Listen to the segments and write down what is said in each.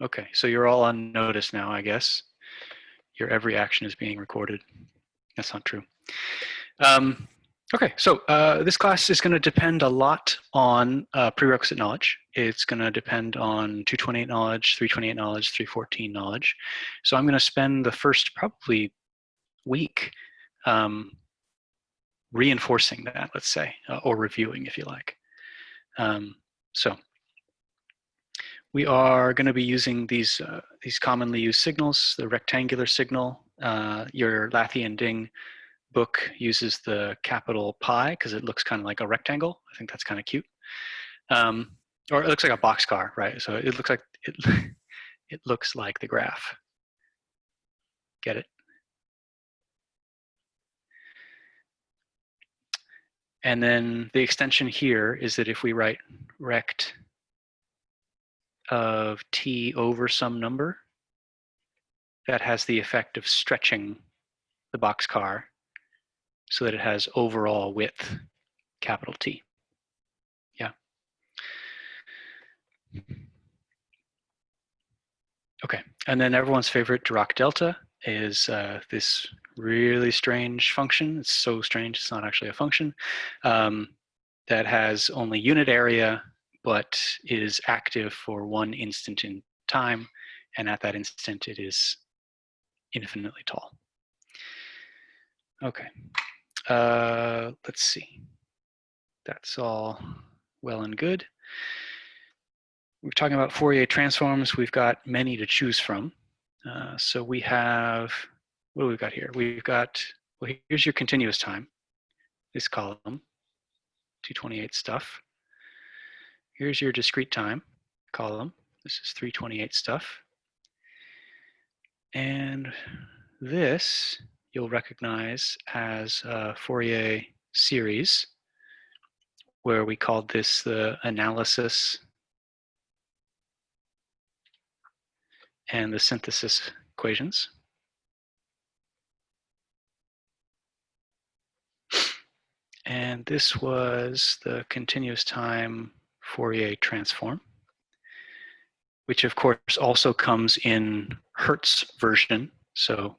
Okay, so you're all on notice now, I guess. Your every action is being recorded. That's not true. Okay, so this class is going to depend a lot on prerequisite knowledge. It's going to depend on 228 knowledge, 328 knowledge, 314 knowledge. So I'm going to spend the first probably week reinforcing that, let's say, or reviewing if you like. So we are going to be using these commonly used signals, the rectangular signal. Your Lathian Ding book uses the capital pi because it looks kind of like a rectangle. I think that's kind of cute. Or it looks like a boxcar, right? So it looks like it looks like the graph. Get it? And then the extension here is that if we write rect of t over some number, that has the effect of stretching the boxcar so that it has overall width, capital T. Yeah. Okay, and then everyone's favorite Dirac delta is this really strange function. It's so strange, it's not actually a function, that has only unit area, but is active for one instant in time, and at that instant it is infinitely tall. Okay, let's see. That's all well and good. We're talking about Fourier transforms. We've got many to choose from. So we have, what do we got here? We've got, well, here's your continuous time, this column, 228 stuff. Here's your discrete time column. This is 328 stuff. And this you'll recognize as a Fourier series, where we called this the analysis and the synthesis equations. And this was the continuous time Fourier transform, which of course also comes in Hertz version. So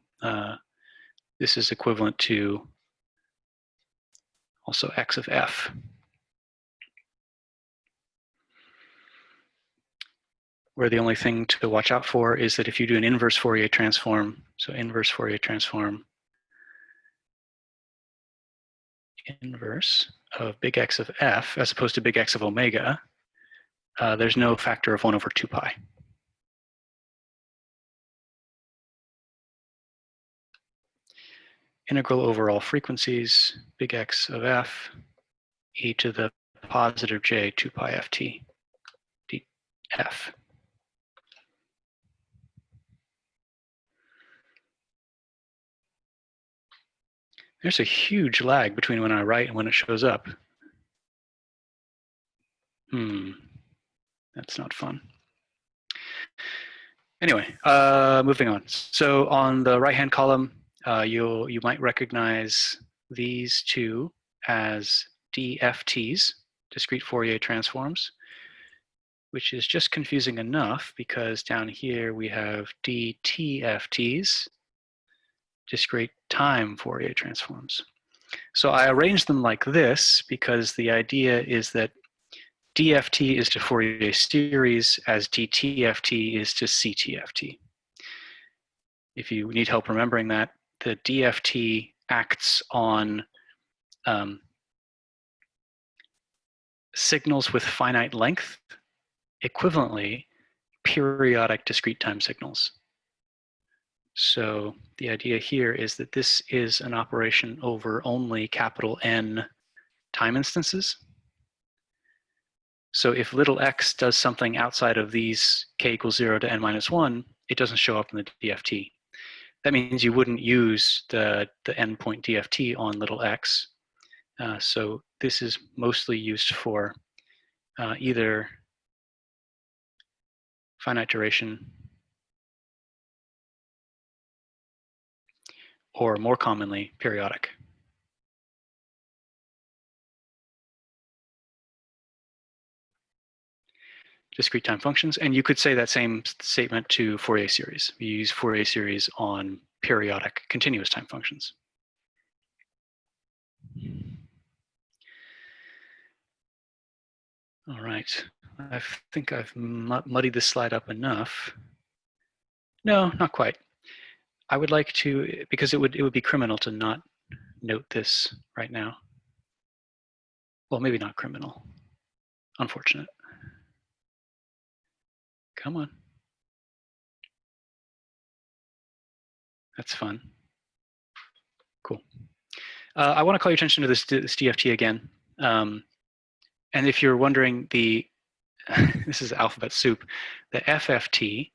this is equivalent to also x of f. Where the only thing to watch out for is that if you do an inverse Fourier transform, so inverse Fourier transform, inverse of big X of f as opposed to big X of omega, there's no factor of 1 over 2 pi. Integral over all frequencies, big X of f, e to the positive j 2 pi ft df. There's a huge lag between when I write and when it shows up. That's not fun. Anyway, moving on. So on the right-hand column, you might recognize these two as DFTs, discrete Fourier transforms, which is just confusing enough because down here we have DTFTs, discrete time Fourier transforms. So I arranged them like this because the idea is that DFT is to Fourier series as DTFT is to CTFT. If you need help remembering that, the DFT acts on signals with finite length, equivalently periodic discrete time signals. So the idea here is that this is an operation over only capital N time instances. So if little x does something outside of these k equals 0 to n minus 1, it doesn't show up in the DFT. That means you wouldn't use the endpoint DFT on little x. So this is mostly used for either finite duration or more commonly periodic. discrete time functions. And you could say that same statement to Fourier series. You use Fourier series on periodic continuous time functions. All right, I think I've muddied this slide up enough. No, not quite. I would like to, because it would be criminal to not note this right now. Well, maybe not criminal. Unfortunate. Come on. That's fun. Cool. I want to call your attention to this DFT again. And if you're wondering, this is alphabet soup, the FFT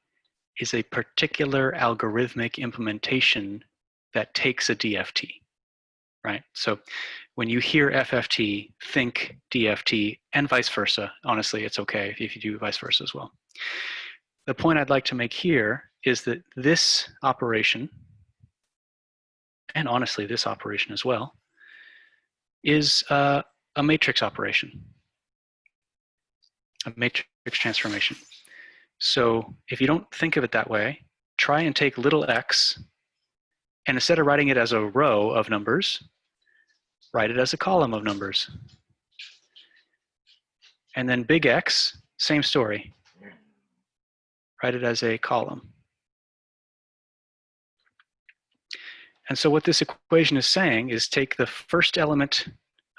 is a particular algorithmic implementation that takes a DFT, right? So when you hear FFT, think DFT, and vice versa. Honestly, it's okay if you do vice versa as well. The point I'd like to make here is that this operation, and honestly this operation as well, is a matrix operation, a matrix transformation. So if you don't think of it that way, try and take little x, and instead of writing it as a row of numbers, write it as a column of numbers. And then big X, same story. Write it as a column. And so what this equation is saying is take the first element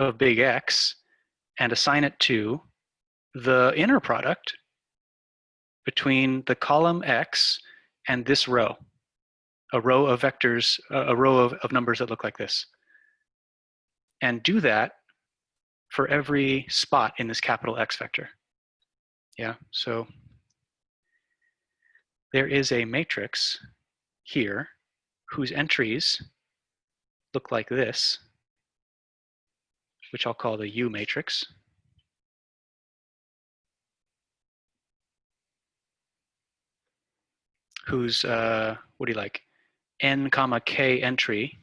of big X and assign it to the inner product between the column X and this row, a row of vectors, a row of numbers that look like this. And do that for every spot in this capital X vector. Yeah, so there is a matrix here whose entries look like this, which I'll call the U matrix. Whose, what do you like, n comma k entry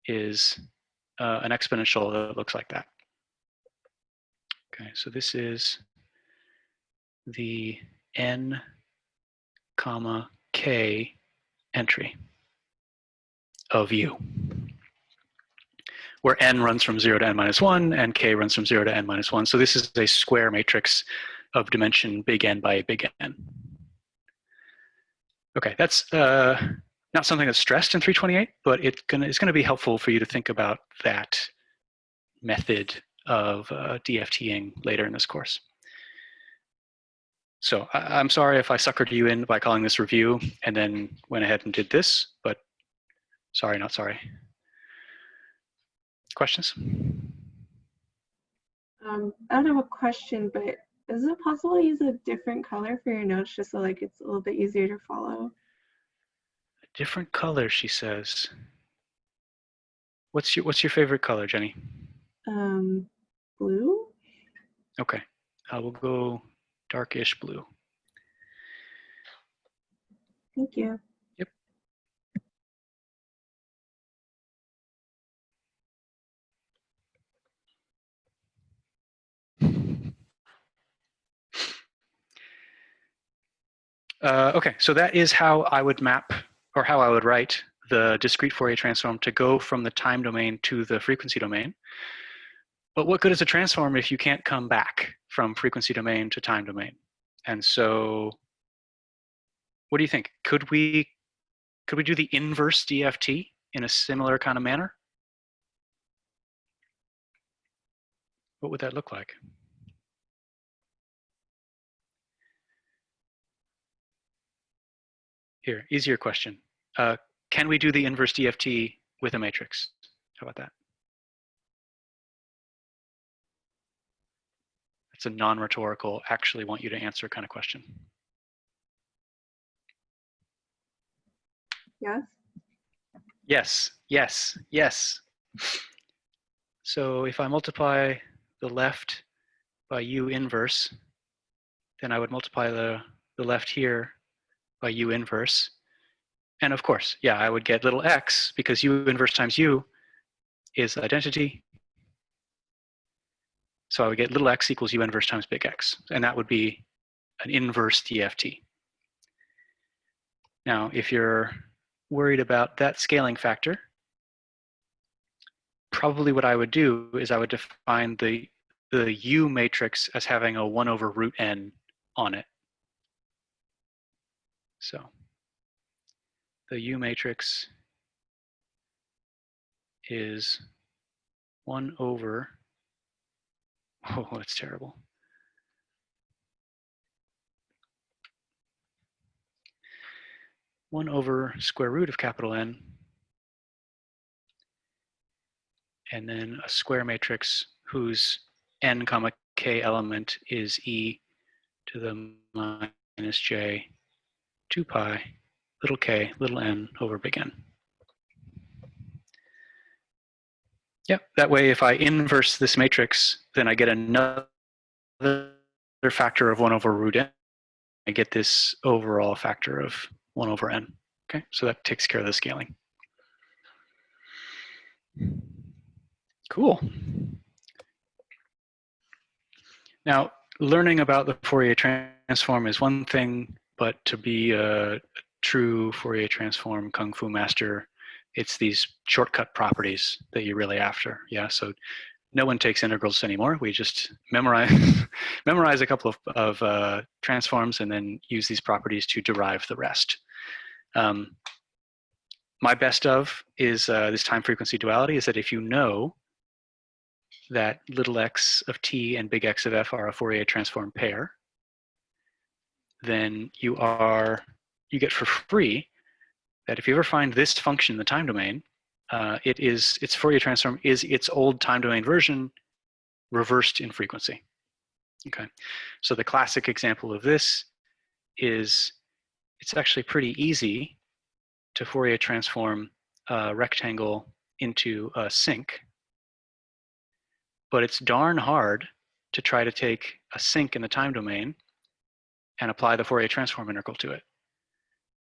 is an exponential that looks like that. Okay, so this is the n comma k entry of U, where n runs from 0 to n minus 1 and k runs from 0 to n minus 1. So this is a square matrix of dimension big N by big N. Okay, that's not something that's stressed in 328, but it's going to be helpful for you to think about that method of DFTing later in this course. So I'm sorry if I suckered you in by calling this review and then went ahead and did this, but sorry, not sorry. Questions? I don't have a question, but is it possible to use a different color for your notes just so like it's a little bit easier to follow? A different color, she says. What's your favorite color, Jenny? Blue. Okay, we'll go darkish blue. Thank you. Yep. Okay, so that is how I would map, or how I would write the discrete Fourier transform to go from the time domain to the frequency domain. But what good is a transform if you can't come back from frequency domain to time domain? And so what do you think? Could we do the inverse DFT in a similar kind of manner? What would that look like? Here, easier question. Can we do the inverse DFT with a matrix? How about that? It's a non-rhetorical, actually want you to answer kind of question. Yes. Yes, yes, yes. So if I multiply the left by U inverse, then I would multiply the left here by U inverse. And of course, yeah, I would get little x because U inverse times U is identity. So I would get little x equals u inverse times big X, and that would be an inverse DFT. Now, if you're worried about that scaling factor, probably what I would do is I would define the U matrix as having a 1 over root n on it. So the U matrix is 1 over, oh, that's terrible. One over square root of capital N, and then a square matrix whose n comma k element is e to the minus j 2 pi little k little n over big N. Yep, that way if I inverse this matrix, then I get another factor of 1 over root n. I get this overall factor of 1 over n. Okay, so that takes care of the scaling. Cool. Now, learning about the Fourier transform is one thing, but to be a true Fourier transform Kung Fu master, it's these shortcut properties that you're really after. Yeah, so no one takes integrals anymore. We just memorize memorize a couple of transforms and then use these properties to derive the rest. My best of is this time frequency duality, is that if you know that little x of t and big X of f are a Fourier transform pair, then you get for free that if you ever find this function in the time domain, its Fourier transform is its old time domain version reversed in frequency. Okay, so the classic example of this is it's actually pretty easy to Fourier transform a rectangle into a sink, but it's darn hard to try to take a sink in the time domain and apply the Fourier transform integral to it.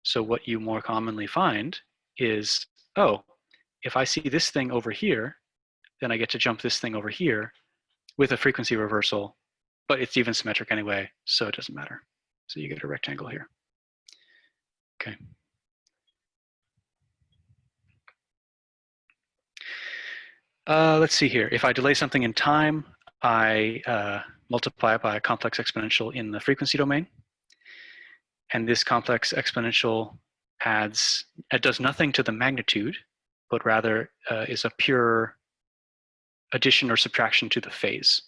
So what you more commonly find is, oh, if I see this thing over here, then I get to jump this thing over here with a frequency reversal, but it's even symmetric anyway, so it doesn't matter. So you get a rectangle here. Okay. Let's see here. If I delay something in time, I multiply it by a complex exponential in the frequency domain. And this complex exponential does nothing to the magnitude, but rather is a pure addition or subtraction to the phase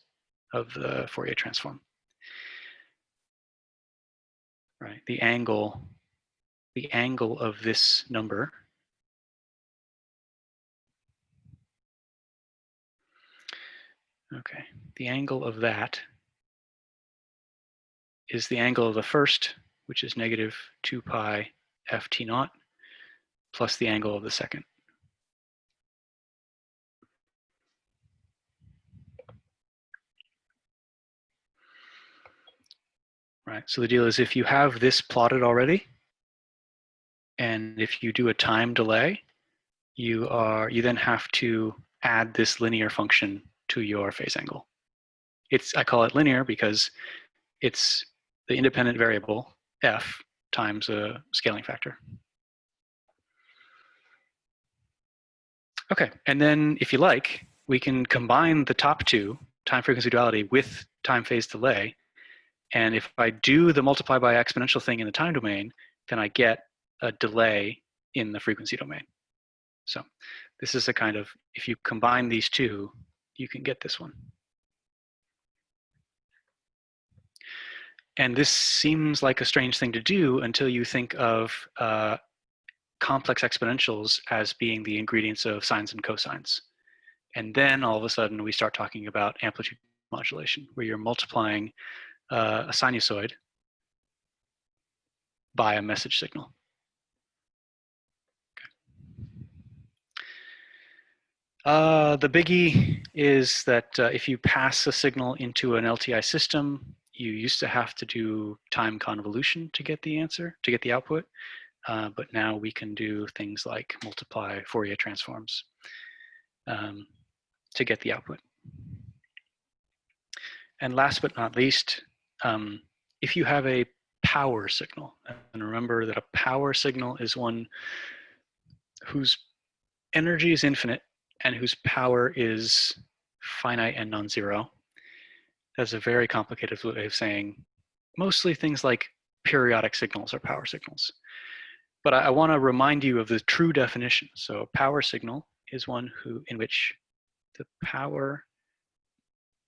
of the Fourier transform. Right, the angle of this number okay, the angle of that is the angle of the first, which is negative 2 pi ft naught, plus the angle of the second. Right, so the deal is if you have this plotted already, and if you do a time delay, you then have to add this linear function to your phase angle. I call it linear because it's the independent variable f times a scaling factor. Okay, and then if you like, we can combine the top two, time frequency duality with time phase delay. And if I do the multiply by exponential thing in the time domain, then I get a delay in the frequency domain. So this is a kind of, if you combine these two, you can get this one. And this seems like a strange thing to do until you think of complex exponentials as being the ingredients of sines and cosines. And then all of a sudden we start talking about amplitude modulation, where you're multiplying a sinusoid by a message signal. Okay. The biggie is that if you pass a signal into an LTI system, you used to have to do time convolution to get the answer, to get the output. But now we can do things like multiply Fourier transforms to get the output. And last but not least, if you have a power signal, and remember that a power signal is one whose energy is infinite and whose power is finite and non-zero. That's a very complicated way of saying mostly things like periodic signals are power signals. But I want to remind you of the true definition. So a power signal is one in which the power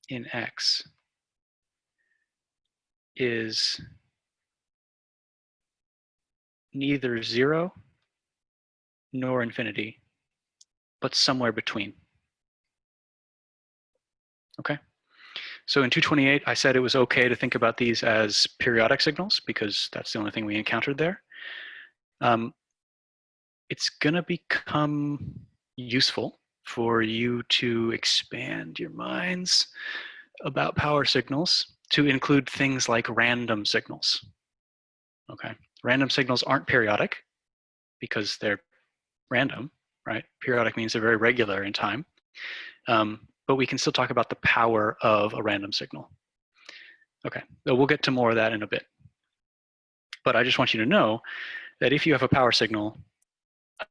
in X is neither zero nor infinity, but somewhere between. Okay? So in 228, I said it was okay to think about these as periodic signals because that's the only thing we encountered there. It's going to become useful for you to expand your minds about power signals to include things like random signals. Okay, random signals aren't periodic because they're random, right? Periodic means they're very regular in time. But we can still talk about the power of a random signal. Okay, so we'll get to more of that in a bit. But I just want you to know that if you have a power signal,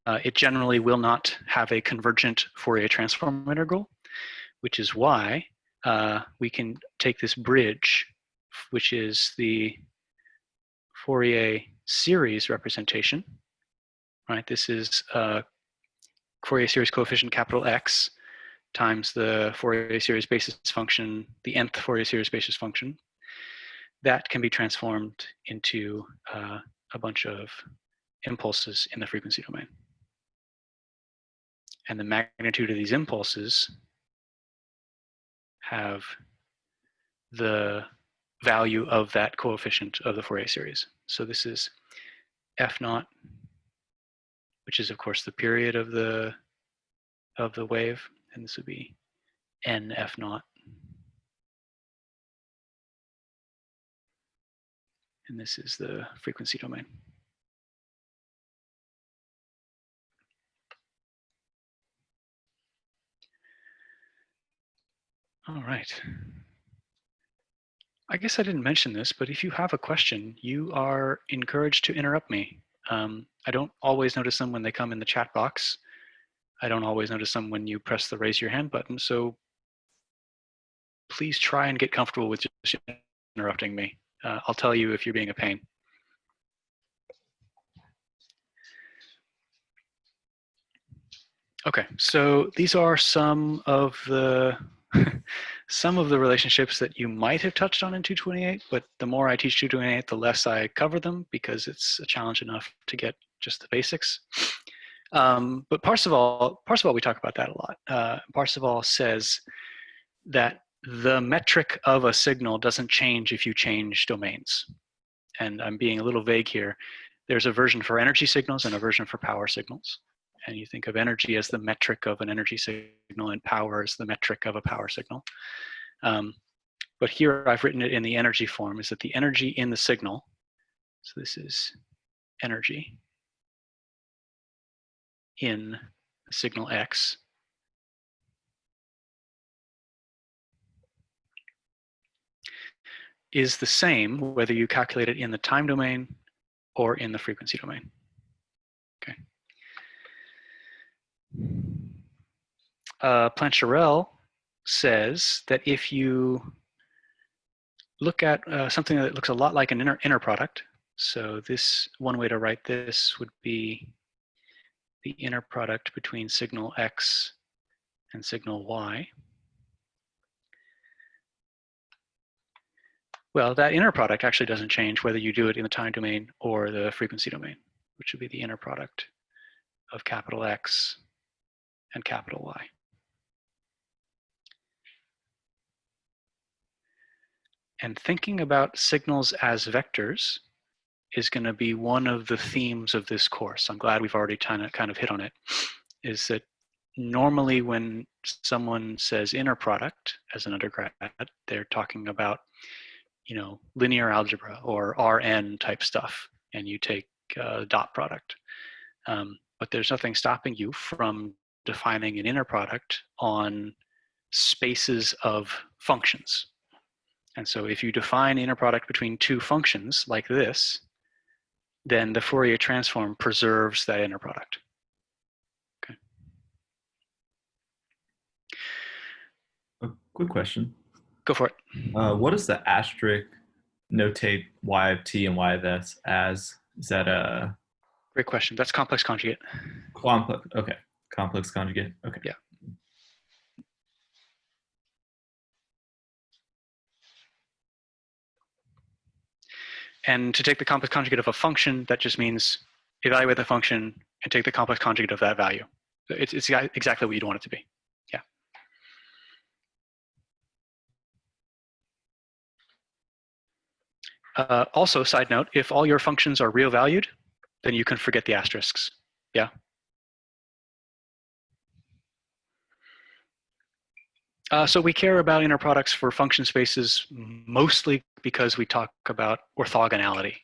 it generally will not have a convergent Fourier transform integral, which is why we can take this bridge, which is the Fourier series representation, right? This is Fourier series coefficient capital X times the Fourier series basis function, the nth Fourier series basis function. That can be transformed into a bunch of impulses in the frequency domain. And the magnitude of these impulses have the value of that coefficient of the Fourier series. So this is f naught, which is of course the period of the wave, and this would be n f naught. And this is the frequency domain. All right. I guess I didn't mention this, but if you have a question, you are encouraged to interrupt me. I don't always notice them when they come in the chat box. I don't always notice them when you press the raise your hand button. So please try and get comfortable with just interrupting me. I'll tell you if you're being a pain. Okay, so these are some of the some of the relationships that you might have touched on in 228, but the more I teach 228, the less I cover them because it's a challenge enough to get just the basics. But Parseval, we talk about that a lot. Parseval says that the metric of a signal doesn't change if you change domains. And I'm being a little vague here. There's a version for energy signals and a version for power signals. And you think of energy as the metric of an energy signal and power as the metric of a power signal. But here I've written it in the energy form, is that the energy in the signal, so this is energy in signal X, is the same whether you calculate it in the time domain or in the frequency domain. Okay. Plancherel says that if you look at something that looks a lot like an inner product, so this, one way to write this would be the inner product between signal X and signal Y. Well, that inner product actually doesn't change whether you do it in the time domain or the frequency domain, which would be the inner product of capital X and capital Y. And thinking about signals as vectors is going to be one of the themes of this course. I'm glad we've already kind of hit on it, is that normally when someone says inner product as an undergrad, they're talking about, you know, linear algebra or Rn type stuff, and you take dot product. But there's nothing stopping you from defining an inner product on spaces of functions. And so if you define inner product between two functions like this, then the Fourier transform preserves that inner product. Okay. A quick question. Go for it. What does the asterisk notate y of t and y of s as? Is that a Great question. That's complex conjugate. complex? Okay, complex conjugate. Okay. Yeah. And to take the complex conjugate of a function, that just means evaluate the function and take the complex conjugate of that value. It's exactly what you'd want it to be. Yeah. Also, side note, if all your functions are real valued, then you can forget the asterisks. Yeah. So we care about inner products for function spaces mostly because we talk about orthogonality.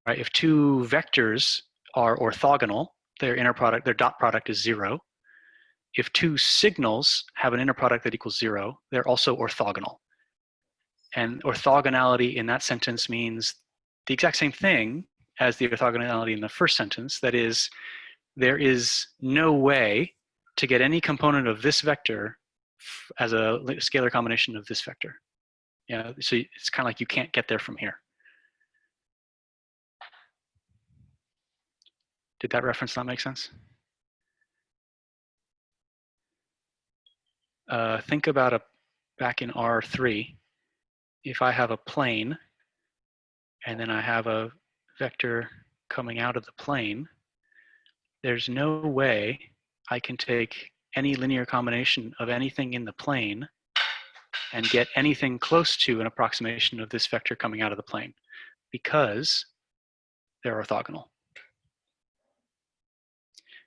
Right? If two vectors are orthogonal, their inner product, their dot product is 0. If two signals have an inner product that equals 0, they're also orthogonal. And orthogonality in that sentence means the exact same thing as the orthogonality in the first sentence. That is, there is no way to get any component of this vector as a scalar combination of this vector. Yeah, so it's kind of like you can't get there from here. Did that reference not make sense? Think about back in R3, if I have a plane and then I have a vector coming out of the plane, there's no way I can take any linear combination of anything in the plane and get anything close to an approximation of this vector coming out of the plane because they're orthogonal.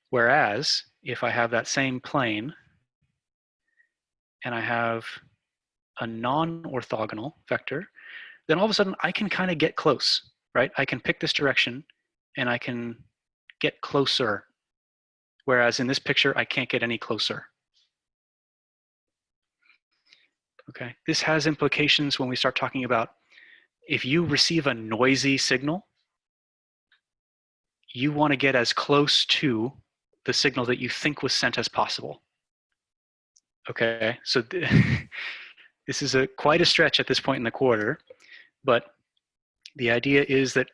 Whereas if I have that same plane and I have a non-orthogonal vector, then all of a sudden I can kind of get close, right? I can pick this direction and I can get closer. Whereas in this picture, I can't get any closer. Okay, this has implications when we start talking about if you receive a noisy signal, you want to get as close to the signal that you think was sent as possible. Okay, so this is quite a stretch at this point in the quarter, but the idea is that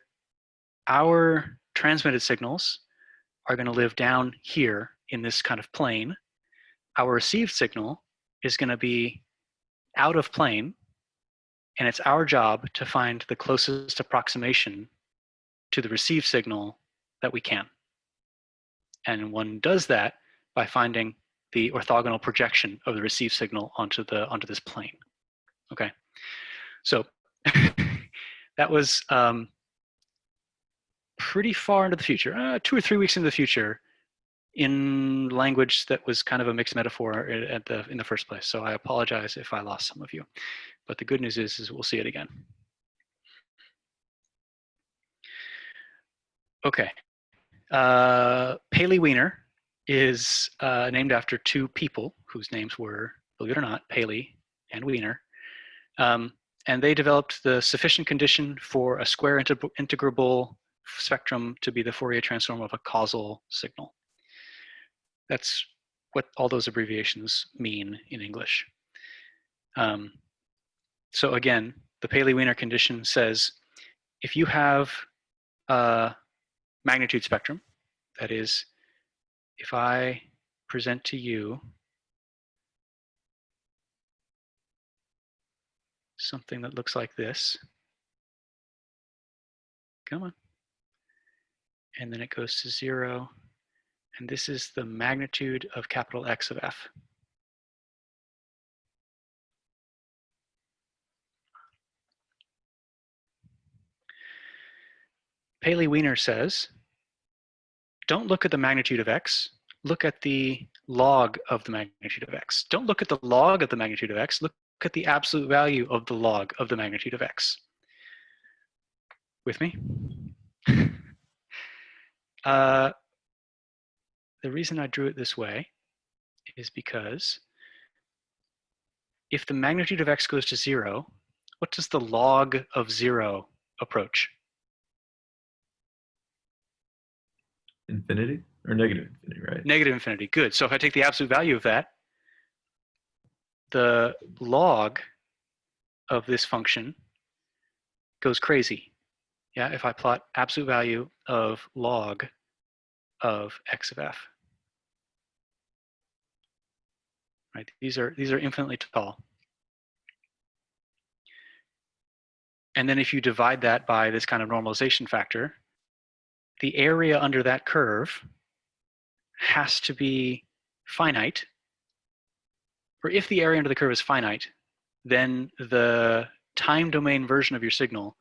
our transmitted signals are going to live down here in this kind of plane. Our received signal is going to be out of plane, and it's our job to find the closest approximation to the received signal that we can. And one does that by finding the orthogonal projection of the received signal onto this plane. Okay, so that was pretty far into the future, 2 or 3 weeks into the future, in language that was kind of a mixed metaphor in the first place. So I apologize if I lost some of you, but the good news is we'll see it again. Okay, Paley-Wiener is named after two people whose names were, believe it or not, Paley and Wiener. And they developed the sufficient condition for a square integrable spectrum to be the Fourier transform of a causal signal. That's what all those abbreviations mean in English. So again, the Paley-Wiener condition says, if you have a magnitude spectrum, that is, if I present to you something that looks like this, come on, and then it goes to 0, and this is the magnitude of capital X of F. Paley-Wiener says, don't look at the magnitude of X, look at the log of the magnitude of X. Don't look at the log of the magnitude of X, look at the absolute value of the log of the magnitude of X. With me? The reason I drew it this way is because if the magnitude of X goes to 0, What does the log of 0 approach? Infinity or negative infinity, right? Negative infinity. Good. So if I take the absolute value of that, the log of this function goes crazy. Yeah, if I plot absolute value of log of x of f. Right? These are infinitely tall. And then if you divide that by this kind of normalization factor, the area under that curve has to be finite. Or if the area under the curve is finite, then the time domain version of your signal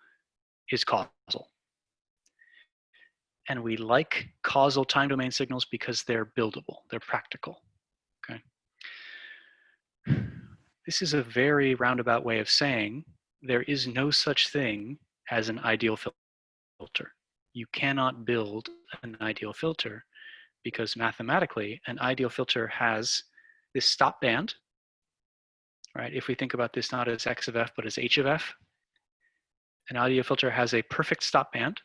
is causal. And we like causal time domain signals because they're buildable, they're practical. Okay. This is a very roundabout way of saying there is no such thing as an ideal filter. You cannot build an ideal filter because mathematically an ideal filter has this stop band, right? If we think about this not as x of f but as h of f, an ideal filter has a perfect stop band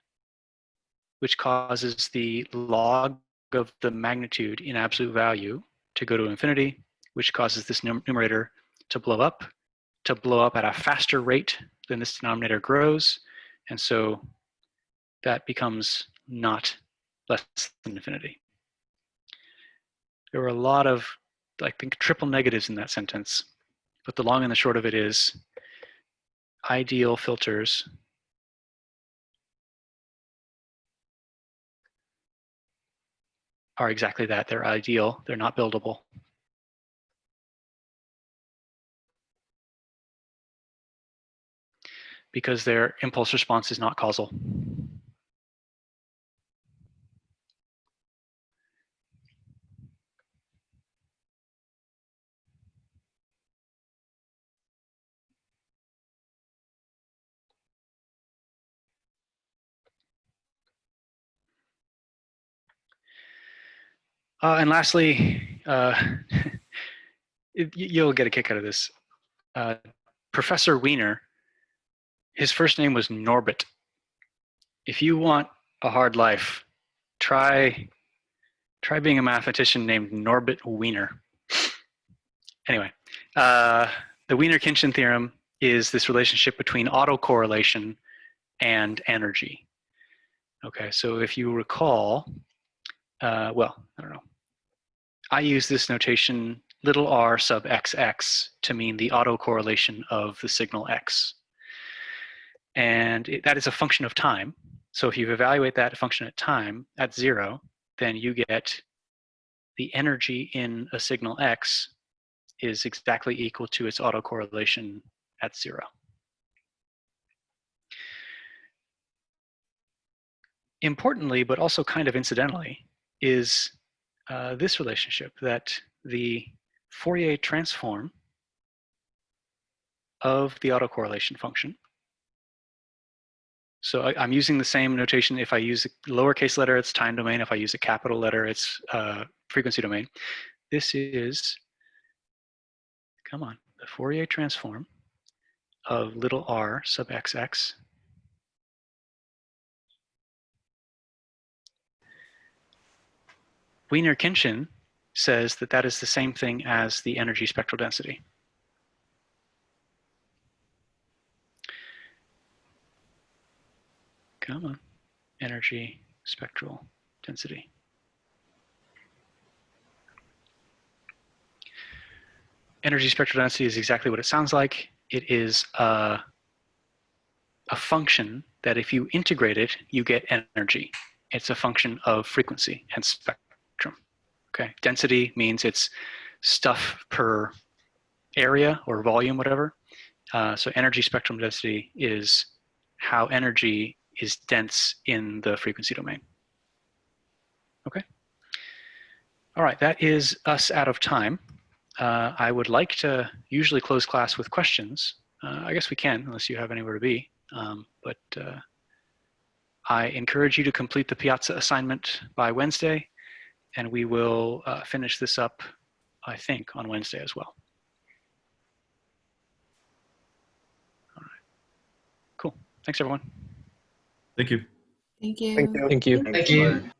which causes the log of the magnitude in absolute value to go to infinity, which causes this numerator to blow up at a faster rate than this denominator grows. And so that becomes not less than infinity. There were a lot of, I think, triple negatives in that sentence, but the long and the short of it is ideal filters are exactly that. They're ideal, they're not buildable. Because their impulse response is not causal. And lastly, you'll get a kick out of this. Professor Wiener, his first name was Norbert. If you want a hard life, try being a mathematician named Norbert Wiener. Anyway, the Wiener-Khinchin theorem is this relationship between autocorrelation and energy. Okay, so if you recall, well, I don't know. I use this notation little r sub xx to mean the autocorrelation of the signal x. And that is a function of time. So if you evaluate that function at time at 0, then you get the energy in a signal x is exactly equal to its autocorrelation at 0. Importantly, but also kind of incidentally, is this relationship that the Fourier transform of the autocorrelation function. So I'm using the same notation. If I use a lowercase letter, it's time domain. If I use a capital letter, it's frequency domain. This is, come on, the Fourier transform of little r sub xx Wiener-Khinchin says that that is the same thing as the energy spectral density. Come on, energy spectral density. Energy spectral density is exactly what it sounds like. It is a function that if you integrate it, you get energy. It's a function of frequency and spectrum. Okay, density means it's stuff per area or volume, whatever. So energy spectrum density is how energy is dense in the frequency domain. Okay. All right, that is us out of time. I would like to usually close class with questions. I guess we can, unless you have anywhere to be. But I encourage you to complete the Piazza assignment by Wednesday, and we will finish this up, I think, on Wednesday as well. Thanks, everyone. Thank you. Thank you. Thank you. Thank you. Thank you.